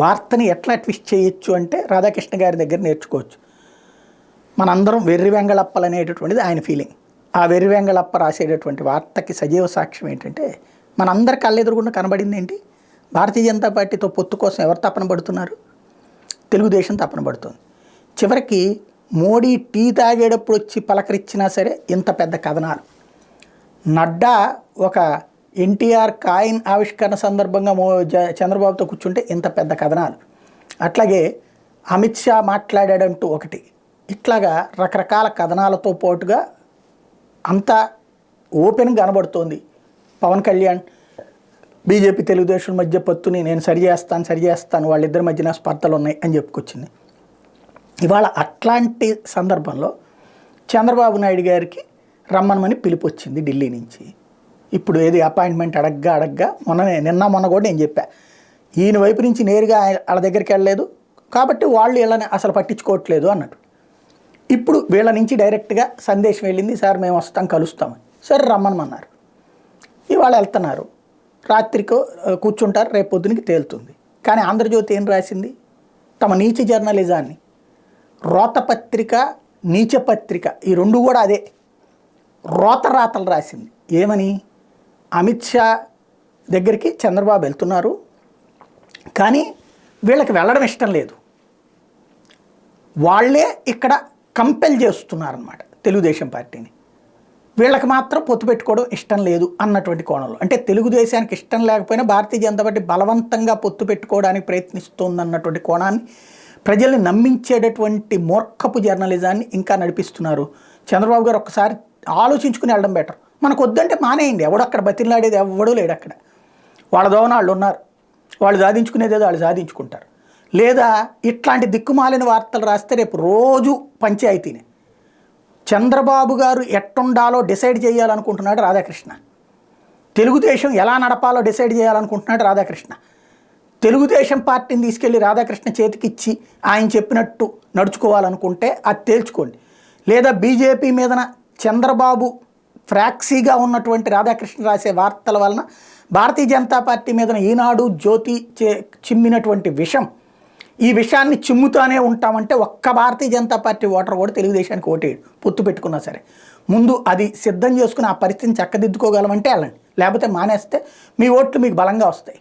వార్తని ఎట్లా ట్విస్ట్ చేయొచ్చు అంటే రాధాకృష్ణ గారి దగ్గర నేర్చుకోవచ్చు. మనందరం వెర్రి వెంగళప్పలు అనేటటువంటిది ఆయన ఫీలింగ్. ఆ వెర్రి వెంగళప్ప రాసేటటువంటి వార్తకి సజీవ సాక్ష్యం ఏంటంటే మనందరి కళ్ళెదురుగుండా కనబడింది ఏంటి, భారతీయ జనతా పార్టీతో పొత్తు కోసం ఎవరు తపన పడుతున్నారు, తెలుగుదేశం తపన పడుతుంది. చివరికి మోడీ టీ తాగేటప్పుడు వచ్చి పలకరించినా సరే ఇంత పెద్ద కథనాలు. నడ్డా ఒక ఎన్టీఆర్ కాయిన్ ఆవిష్కరణ సందర్భంగా చంద్రబాబుతో కూర్చుంటే ఇంత పెద్ద కథనాలు. అట్లాగే అమిత్ షా మాట్లాడాడంటూ ఒకటి, ఇట్లాగా రకరకాల కథనాలతో పాటుగా అంతా ఓపెన్గా కనబడుతోంది. పవన్ కళ్యాణ్ బీజేపీ తెలుగుదేశం మధ్య పొత్తుని నేను సరిచేస్తాను వాళ్ళిద్దరి మధ్యన స్పర్ధలు ఉన్నాయి అని చెప్పుకొచ్చింది. ఇవాళ అట్లాంటి సందర్భంలో చంద్రబాబు నాయుడు గారికి రమ్మనమని పిలుపు వచ్చింది ఢిల్లీ నుంచి. ఇప్పుడు ఏది అపాయింట్మెంట్ అడగ్గా మొన్న కూడా నేను చెప్పా, ఈయన వైపు నుంచి నేరుగా వాళ్ళ దగ్గరికి వెళ్ళలేదు కాబట్టి వాళ్ళు వీళ్ళని అసలు పట్టించుకోవట్లేదు అన్నట్టు. ఇప్పుడు వీళ్ళ నుంచి డైరెక్ట్గా సందేశం వెళ్ళింది, సార్ మేము వస్తాం కలుస్తామని. సరే రమ్మనమన్నారు. ఇవాళ వెళ్తున్నారు, రాత్రికో కూర్చుంటారు, రేపు పొద్దునికి తేలుతుంది. కానీ ఆంధ్రజ్యోతి ఏం రాసింది, తమ నీచ జర్నలిజాన్ని, రోతపత్రిక నీచపత్రిక ఈ రెండు కూడా అదే రాతలు రాసింది. ఏమని, అమిత్ షా దగ్గరికి చంద్రబాబు వెళ్తున్నారు కానీ వీళ్ళకి వెళ్ళడం ఇష్టం లేదు, వాళ్ళే ఇక్కడ కంపెల్ చేస్తున్నారన్నమాట తెలుగుదేశం పార్టీని, వీళ్ళకి మాత్రం పొత్తు పెట్టుకోవడం ఇష్టం లేదు అన్నటువంటి కోణంలో. అంటే తెలుగుదేశానికి ఇష్టం లేకపోయినా భారతీయ జనతా పార్టీ బలవంతంగా పొత్తు పెట్టుకోవడానికి ప్రయత్నిస్తోందన్నటువంటి కోణాన్ని, ప్రజల్ని నమ్మించేటటువంటి మూర్ఖపు జర్నలిజాన్ని ఇంకా నడిపిస్తున్నారు. చంద్రబాబు గారు ఒక్కసారి ఆలోచించుకుని వెళ్ళడం బెటర్. మనకు వద్దంటే మానేయండి, ఎవడక్కడ బతిలాడేది ఎవడూ లేడు అక్కడ. వాళ్ళ దోవన వాళ్ళు ఉన్నారు, వాళ్ళు సాధించుకునేదేదో వాళ్ళు సాధించుకుంటారు. లేదా ఇట్లాంటి దిక్కుమాలిన వార్తలు రాస్తే రేపు రోజు పంచాయతీనే. చంద్రబాబు గారు ఎట్టుండాలో డిసైడ్ చేయాలనుకుంటున్నాడు రాధాకృష్ణ, తెలుగుదేశం ఎలా నడపాలో డిసైడ్ చేయాలనుకుంటున్నాడు రాధాకృష్ణ. తెలుగుదేశం పార్టీని తీసుకెళ్ళి రాధాకృష్ణ చేతికిచ్చి ఆయన చెప్పినట్టు నడుచుకోవాలనుకుంటే అది తేల్చుకోండి. లేదా బీజేపీ మీదన చంద్రబాబు ఫ్రాక్సీగా ఉన్నటువంటి రాధాకృష్ణ రాసే వార్తల వలన భారతీయ జనతా పార్టీ మీదన ఈనాడు జ్యోతి చిమ్మినటువంటి విషం, ఈ విషయాన్ని చిమ్ముతానే ఉంటామంటే ఒక్క భారతీయ జనతా పార్టీ ఓటర్ కూడా తెలుగుదేశానికి ఓటేయడు, పొత్తు పెట్టుకున్నా సరే. ముందు అది సిద్ధం చేసుకుని ఆ పరిస్థితిని చక్కదిద్దుకోగలమంటే వెళ్ళండి, లేకపోతే మానేస్తే మీ ఓట్లు మీకు బలంగా వస్తాయి.